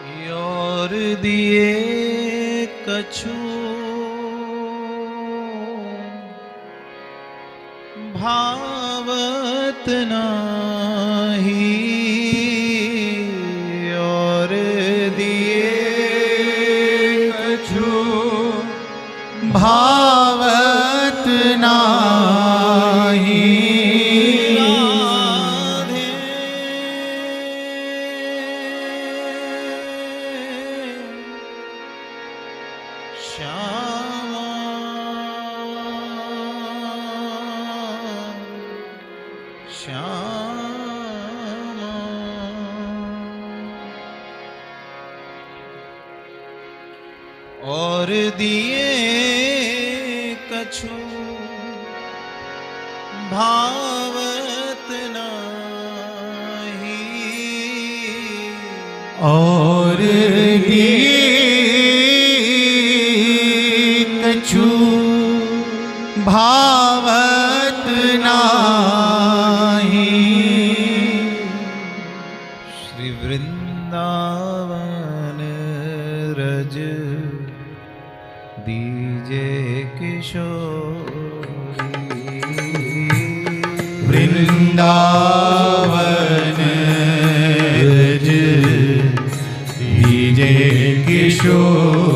और दिए कछु भावत नाही, और दिए कछु भावत नाही। और दिए कछु भावत नाही, और दिए कछु भावत नाही। श्री वृंदावन रज दीजे किशोरी, वृंदावन रज दीजे किशोरी,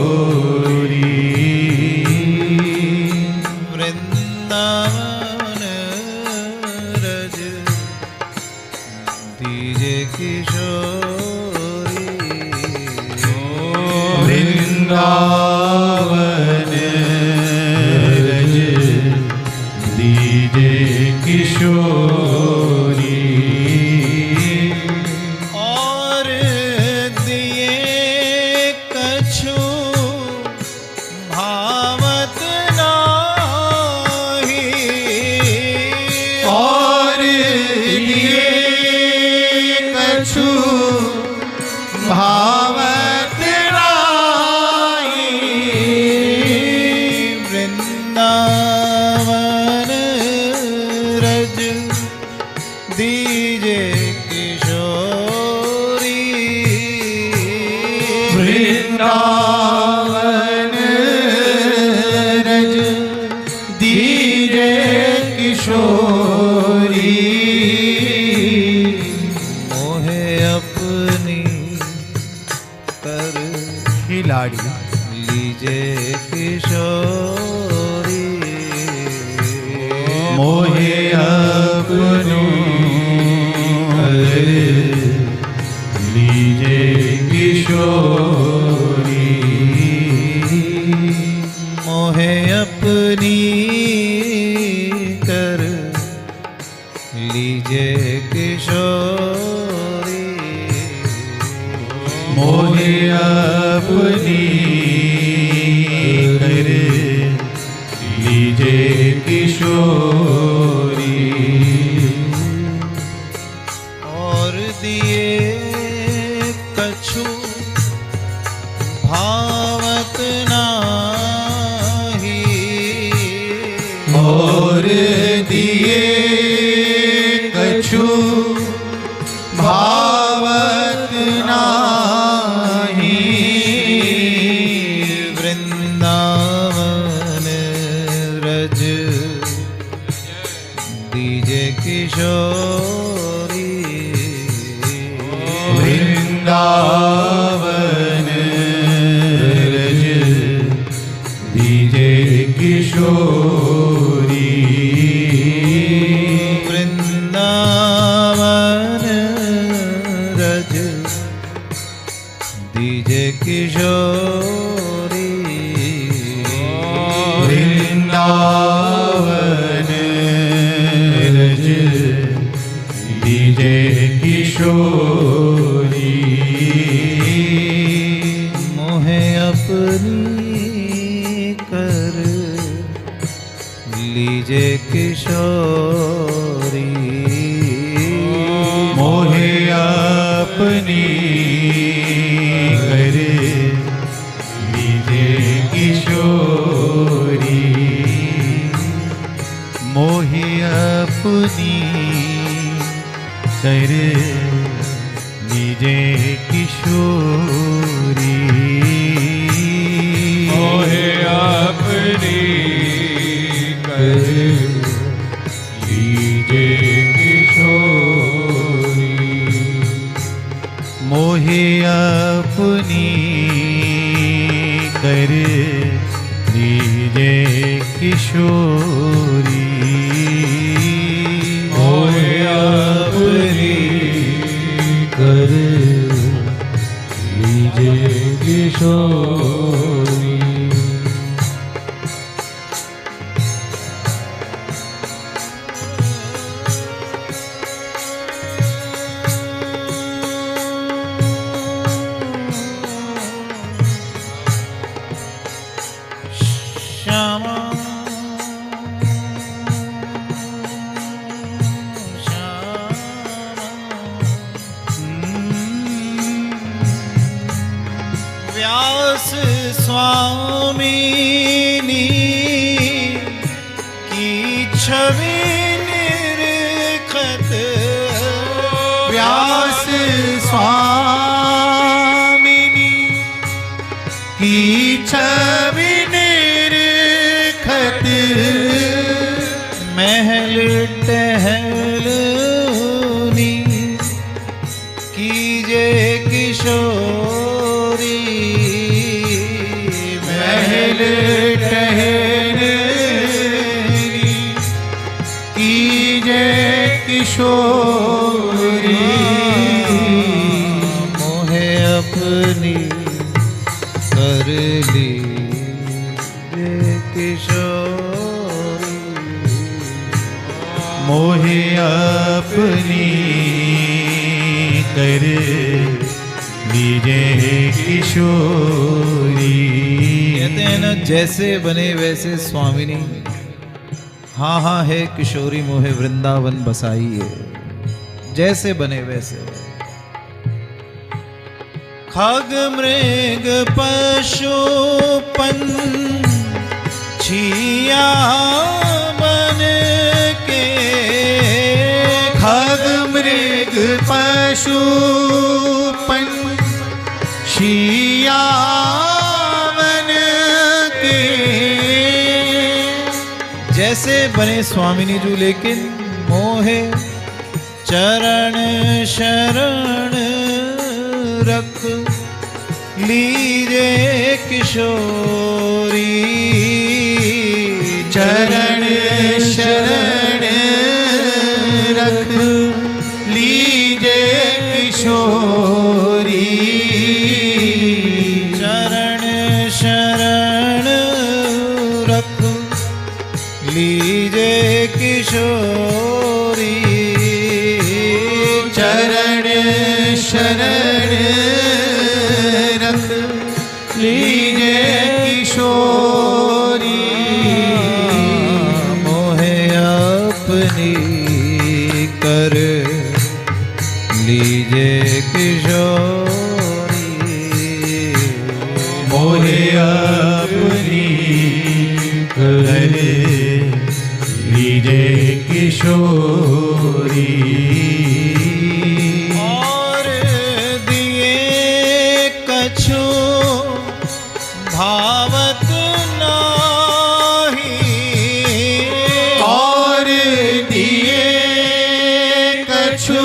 वृंदावन रज दीजे किशोरी, वृंदावन रज दीजे किशोरी, और दिए कछु भावत नाही, और दिए कछु भावत नाही। वृंदावन रज दीजे किशोरी, वृंदावन रज दीजे किशोरी, मोहे अपनी कर खिलाड़ी लीजे किशोरी, मोहे अपनो कर लीजे किशोरी, मोहे अपनी कर लीजे किशोरी, मोहे अपनी कर लीजे किशोरी, और दिए कछु भावत नाही, और दिए कछु भावत नाही। वृंदावन रज दीजे किशोरी, वृंदावन रज दीजे किशोरी, वृंदावन रज दीजे किशोरी, वृंदावन रज दीजे किशोरी, मोहे अपनी कर लीजे किशोरी, मोहे अपनी कर लीजे किशोरी, मोहे अपनी कर लीजे किशोरी। मोहे अपनी कर लीजे किशोरी मोहे अपनी कर लीजे किशोरी व्यास स्वामिनी की छवि निरखत व्यास स्वामिनी की छवि निरखत महल टहलनी कीजे किशोरी महल टहलनी कीजे किशोरी मोहे अपनी कर ली ये किशोरी मोहे अपनी कर लीजे किशोरी कहते हैं ना, जैसे बने वैसे स्वामिनी, हाँ हाँ है किशोरी मोहे वृंदावन बसाई है। जैसे बने वैसे खग मृग पशु पंछिया बन के खग मृग पशु पंछिया बन के जैसे बने स्वामिनी जी, लेकिन मोहे चरण शरण रख लीजे किशोरी चरण शरण रख लीजे किशोरी चरण शरण रख लीजे किशोरी चरण शरण रख लीजे किशोरी मोहे अपनी कर लीजे किशोरी मोहे अपनी कर लीजे किशोरी और दिए कछु भावत नाही और दिए कछु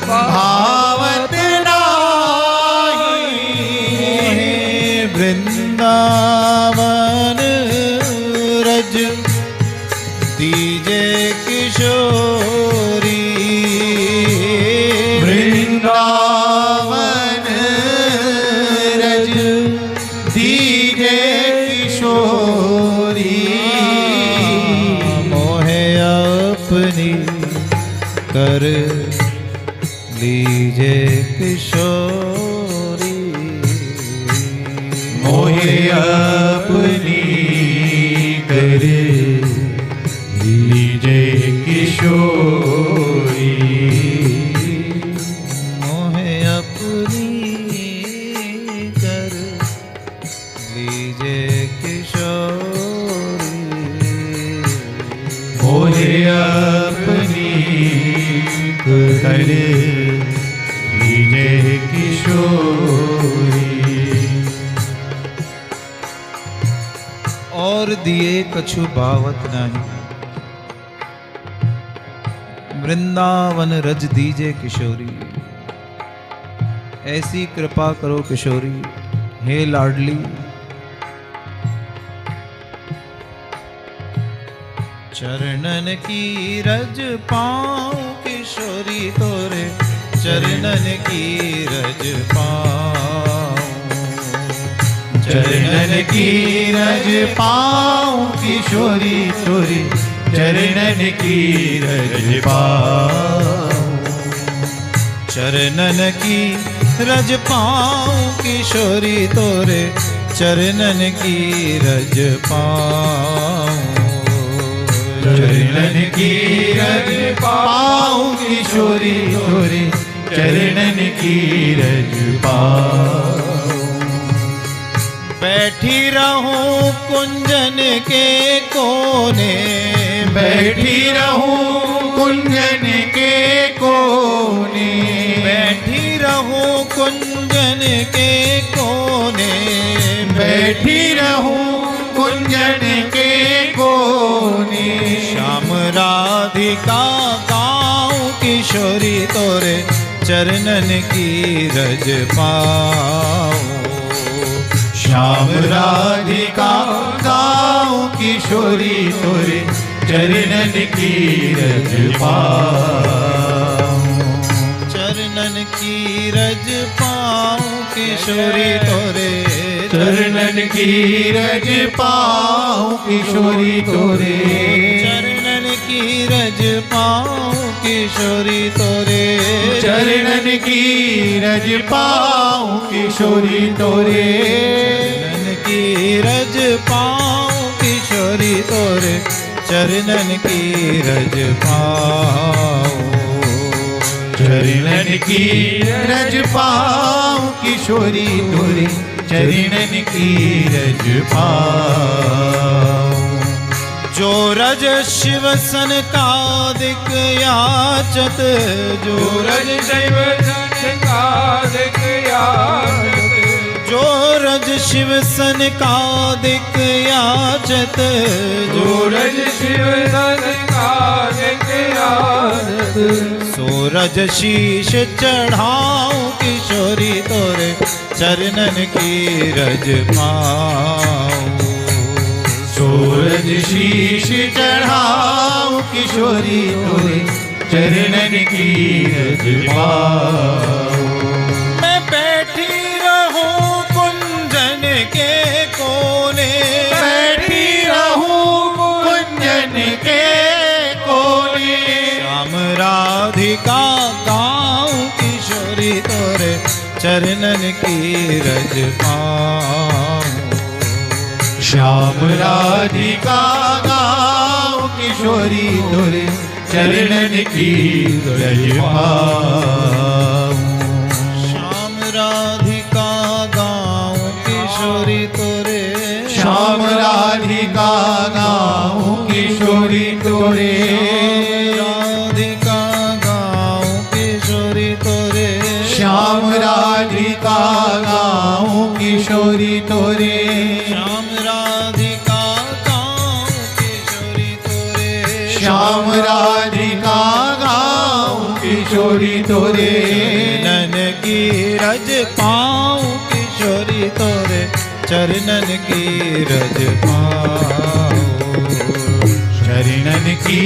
भावत नाही वृंदावन रज दीजे किशोरी वृंदावन रज दीजे किशोरी मोहे अपनी कर लीजे किशोरी मोहे अपनी कर लीजे किशोरी मोहे अपनी कर लीजे किशोरी मोहे अपनी कर लीजे किशोरी और दिए कछु भावत नहीं वृंदावन रज दीजे किशोरी। ऐसी कृपा करो किशोरी हे लाडली। चरणन की रज पाऊं किशोरी तोरे, चरणन की रज पाऊं। चरणन की रज पाऊं किशोरी तोरे, चरणन की रज पाऊं। चरणन की रज पाऊं किशोरी तोरे, चरणन की रज पाऊं। चरणन की रज पाऊं किशोरी तोरे, चरणन की रज पाऊं। बैठी रहूं कुंजन के कोने, बैठी रहूं कुंजन के कोने, बैठी रहूं कुंजन के कोने, बैठी रहूं कुंजन के कोने। श्याम राधिका गाऊं किशोरी तोरे, चरणन की रज पाऊं। श्याम राधिका गाऊं किशोरी तोरे, चरणन की रज पाऊं। चरणन की रज पाऊं किशोरी तोरे, चरणन की रज पाऊं किशोरी तोरे, चरणन की रज पाऊं किशोरी तोरे, चरणन की रज पाऊं किशोरी तोरे, चरणन की रज पाऊं किशोरी तोरे, चरणन की रज पाऊं। चरणन की रज पाऊं किशोरी तोरे, चरणन की रज पाऊं। जो रज शिव सन का दिक याचत, जो रज शिव सन का दिक याचत, जो रज शिव सन का दिक याचत, जो रज शिव सन का दिक याचत। सूरज शीश चढ़ाऊं किशोरी तोरे, चरणन की रज पाऊं। सूरज शीश चढ़ाऊं किशोरी तोरे, चरणन की रज पाऊं। मैं बैठी रहूं कुंजन के कोने, बैठी रहूं कुंजन के कोने। श्याम राधिका गाऊं किशोरी तोरे, चरणन की रज पाऊं। श्याम राधिका गाऊं किशोरी तोरे, चरणन की रज पाऊं। श्याम राधिका गाऊं किशोरी तोरे, श्याम राधिका गाऊं किशोरी तोरे, राधिका गाऊं किशोरी तोरे, श्याम राधिका गाऊं किशोरी तोरे, श्याम राधिका गाऊं किशोरी तोरे, श्याम राधिका गाऊं किशोरी तोरे। चरणन की रज पाऊं किशोरी तोरे, चरणन की रज पाऊं। चरणन की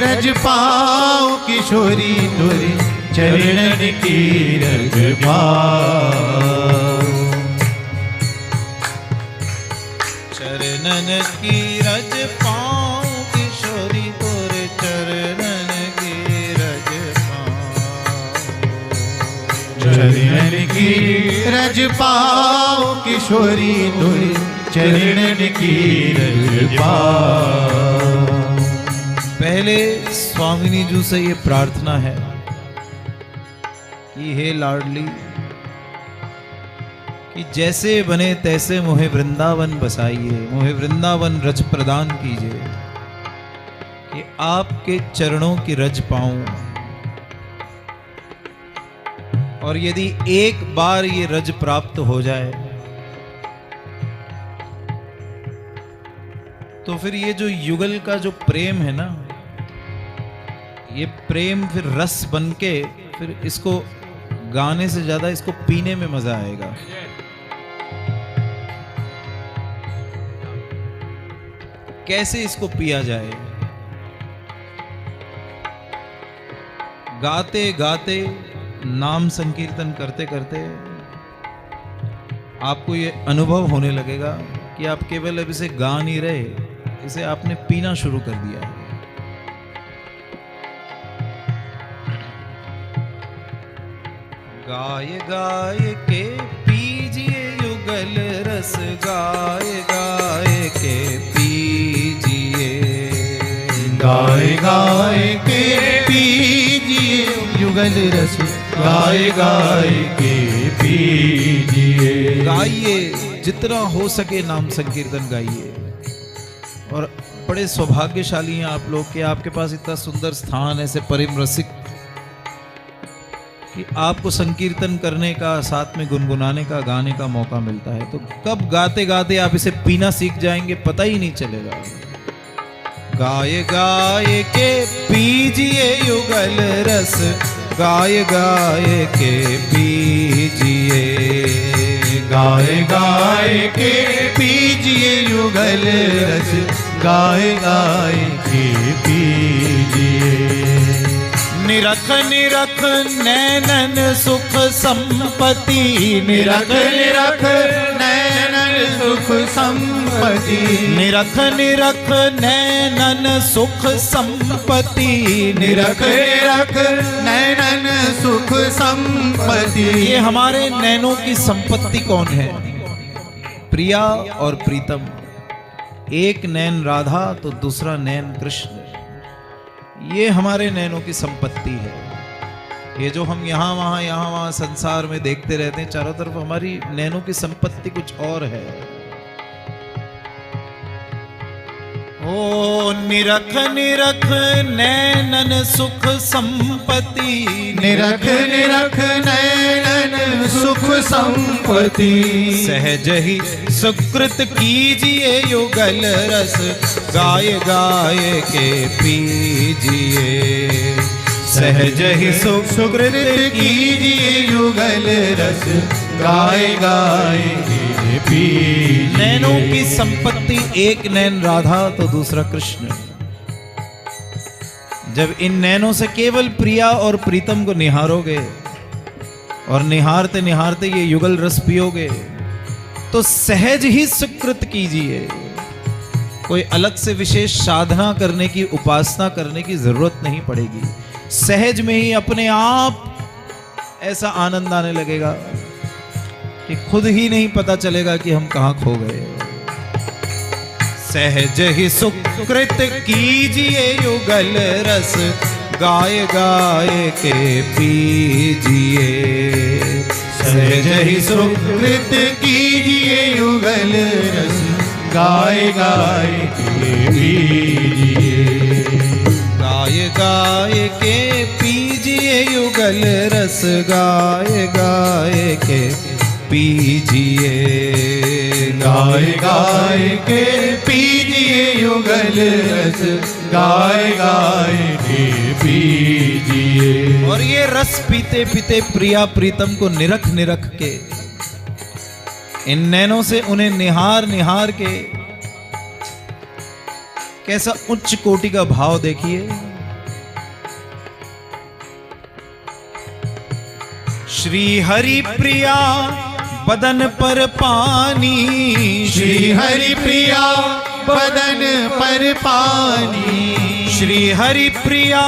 रज पाऊं किशोरी तोरे, चरणन की रज पाऊं। चरणन की रज पाऊं किशोरी तोरे, चरणन की रज पाऊं। चरणन की रज पाऊं किशोरी तोरे, चरणन की रज पाऊं। पहले स्वामिनी जी से ये प्रार्थना है कि हे लाडली, कि जैसे बने तैसे मोहे वृंदावन बसाइए, मोहे वृंदावन रज प्रदान कीजिए, कि आपके चरणों की रज पाऊं। और यदि एक बार ये रज प्राप्त हो जाए तो फिर ये जो युगल का जो प्रेम है ना, ये प्रेम फिर रस बनके फिर इसको गाने से ज्यादा इसको पीने में मजा आएगा। कैसे इसको पिया जाए? गाते गाते नाम संकीर्तन करते करते आपको ये अनुभव होने लगेगा कि आप केवल अब इसे गा नहीं रहे, इसे आपने पीना शुरू कर दिया है। गाय गाय के पीजिए युगल रस, गाय गाय के पीजिए, गाय गाय के पीजिए युगल रस, गाय गाय के पीजिए। गाइए, जितना हो सके नाम संकीर्तन गाइए। और बड़े सौभाग्यशाली हैं आप लोग कि आपके पास इतना सुंदर स्थान, ऐसे परिम रसिक, कि आपको संकीर्तन करने का, साथ में गुनगुनाने का, गाने का मौका मिलता है। तो कब गाते गाते आप इसे पीना सीख जाएंगे पता ही नहीं चलेगा। गाय गाय के पीजिए युगल रस, गाय गाय के पीजिए, गाय गाय के पीजिए युगल रस, गाय गाय के पीजिए। निरख निरख नैनन सुख संपत्ति, निरख निरख नैनन सुख संपत्ति, निरख निरख नैनन सुख संपत्ति, निरख निरख नैनन सुख संपत्ति। ये हमारे नैनों की संपत्ति कौन है? प्रिया और प्रीतम। एक नैन राधा तो दूसरा नैन कृष्ण। ये हमारे नैनों की संपत्ति है। ये जो हम यहाँ वहाँ संसार में देखते रहते हैं, चारों तरफ हमारी नैनों की संपत्ति कुछ और है। ओ निरख निरख नैनन सुख संपत्ति, निरख निरख नैनन सुख संपत्ति। सहज ही सुकृत कीजिए युगल रस, गाय गाय के पीजिए। सहज ही सुकृत कीजिए युगल रस, गाय गाय के पीजिए। नैनों की संपत्ति, एक नैन राधा तो दूसरा कृष्ण। जब इन नैनों से केवल प्रिया और प्रीतम को निहारोगे और निहारते निहारते ये युगल रस पियोगे तो सहज ही सुकृत कीजिए। कोई अलग से विशेष साधना करने की, उपासना करने की जरूरत नहीं पड़ेगी। सहज में ही अपने आप ऐसा आनंद आने लगेगा कि खुद ही नहीं पता चलेगा कि हम कहां खो गए। सहज ही सुकृत कीजिए युगल रस, गाय गाय के पीजिए। सहज ही सुकृत कीजिए युगल रस, गाय गाय के पीजिए। गाय गाय के पीजिए युगल रस, गाय गाय के पीजिए। गाय गाय के पीजिए युगल रस, गाय गाय के पीजिए। और ये रस पीते पीते प्रिया प्रीतम को निरख निरख के, इन नैनों से उन्हें निहार निहार के, कैसा उच्च कोटि का भाव देखिए। श्री हरि प्रिया बदन पर पानी, श्री हरि प्रिया बदन पर पानी। श्री हरि प्रिया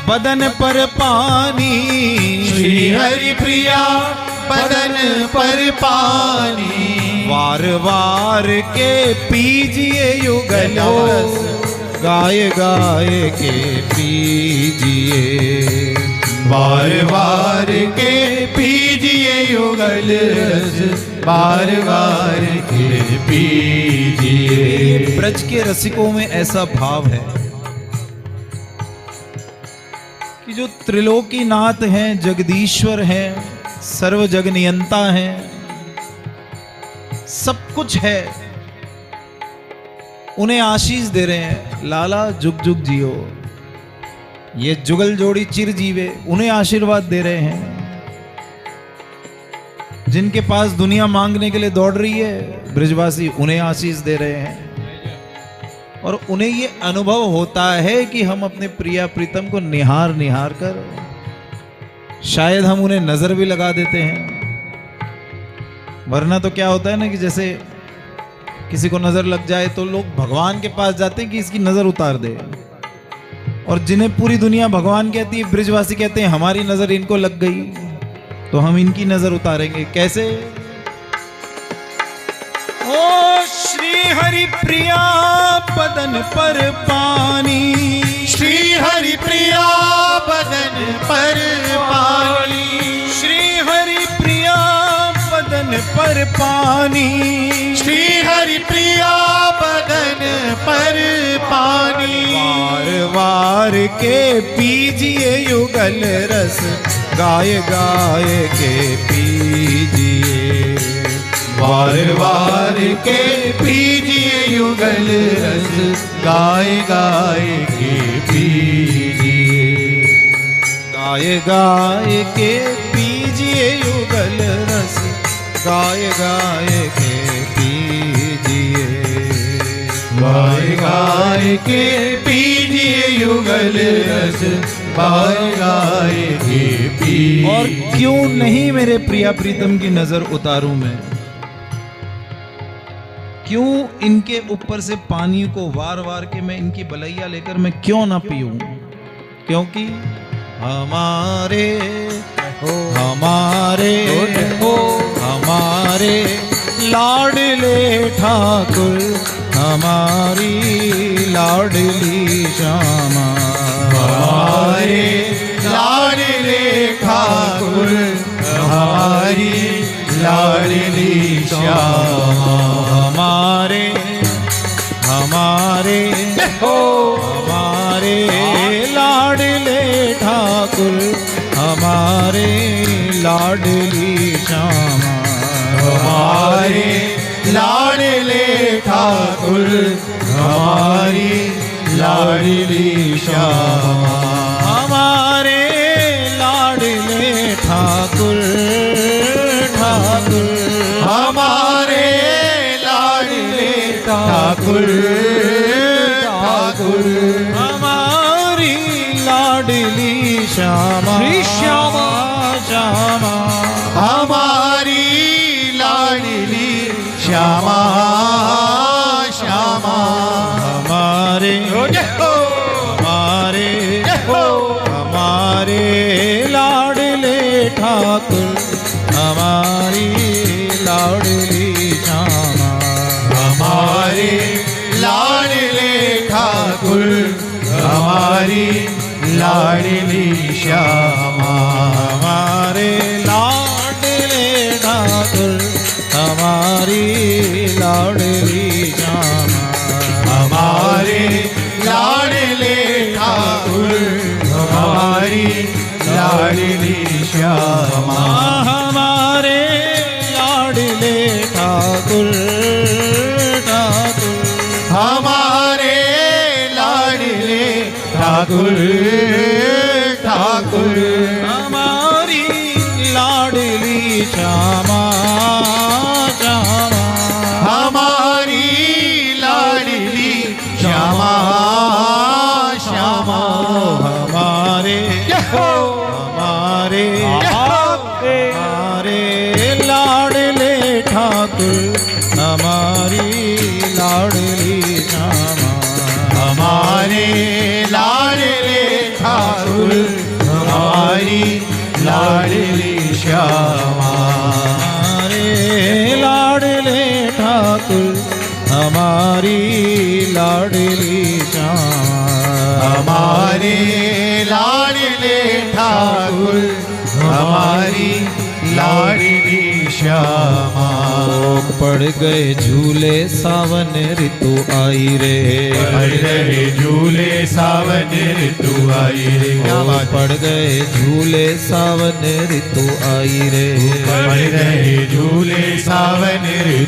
बदन पर पानी, श्री हरि प्रिया बदन पर पानी। वार वार के पीजिए युगल रस, गाय गाय के पीजिए। बार बार के पीजिए युगल रस, बार बार के पीजिए। ब्रज के रसिकों में ऐसा भाव है कि जो त्रिलोकीनाथ हैं, जगदीश्वर हैं, सर्व जग नियंता हैं, सब कुछ है, उन्हें आशीष दे रहे हैं, लाला जुग जुग जियो, ये जुगल जोड़ी चिर जीवे, उन्हें आशीर्वाद दे रहे हैं। जिनके पास दुनिया मांगने के लिए दौड़ रही है, ब्रजवासी उन्हें आशीष दे रहे हैं और उन्हें ये अनुभव होता है कि हम अपने प्रिया प्रीतम को निहार निहार कर शायद हम उन्हें नजर भी लगा देते हैं। वरना तो क्या होता है ना कि जैसे किसी को नजर लग जाए तो लोग भगवान के पास जाते हैं कि इसकी नजर उतार दे, और जिन्हें पूरी दुनिया भगवान कहती है, ब्रजवासी कहते हैं हमारी नजर इनको लग गई तो हम इनकी नजर उतारेंगे। कैसे? ओ श्री हरि प्रिया बदन पर पानी, श्री हरि प्रिया बदन पर पानी, श्री हरि प्रिया बदन पर पानी, श्री हरि प्रिया बदन पर पानी। वार वार के पीजिए युगल रस, गाय गाय के पीजिए, वार वार के पीजिए युगल रस, गाय गाय के पीजिए, गाय गाय के पीजिए युगल रस, गाय गाय के पीजिए, गाय गाय के पीजिए युगल रस, गाय गाय के पीजिए। और क्यों नहीं मेरे प्रिया प्रीतम की नजर उतारूं मैं? क्यों इनके ऊपर से पानी को वार वार के मैं इनकी बलैया लेकर मैं क्यों ना पीऊं? क्योंकि हमारे हमारे हमारे लाडले ठाकुर, हमारी लाडली श्यामा, हमारे लाडले ठाकुर, हमारी लाडली श्यामा, हमारे हमारे हमारे लाडले ठाकुर, हमारे लाडली श्यामा, हमारे लाडले ठाकुर, हमारी लाडली श्यामा, हमारे लाडले ठाकुर ठाकुर, हमारे लाडले ठाकुर ठाकुर, हमारी लाडली श्यामा, श्यामा श्यामा, हमारी लाडली श्यामा श्यामा, हमारे हमारे हमारे लाडले ठाकुर, हमारी लाडली श्यामा, हमारे लाडले ठाकुर, हमारी लाडली श्यामा, हमारे लाडले ठाकुर, हमारी लाडली श्यामा, हमारे लाडले ठाकुर, हमारी लाडली श्यामा, हमारे लाडले ठाकुर ठाकुर, हमारे लाडले ठाकुर ठाकुर, हमारी लाडली श्यामा श्यामा, हमारी लाडली श्यामा श्यामा, हमारे हमारे हमारे लाडले ठाकुर, हमारी लाडली श्यामा, हमारे लाडले ठाकुर, हमारी लाडली श्यामा, हमारे लाडले ठाकुर, हमारी लाडली श्यामा, हमारे लाडले ठाकुर, हमारी लाडली श्यामा। पड़ गए झूले सावन ऋतु आई रे, पड़ गए झूले सावन ऋतु आई रे, पड़ गए झूले सावन ऋतु आई रे, पड़ गए झूले सावन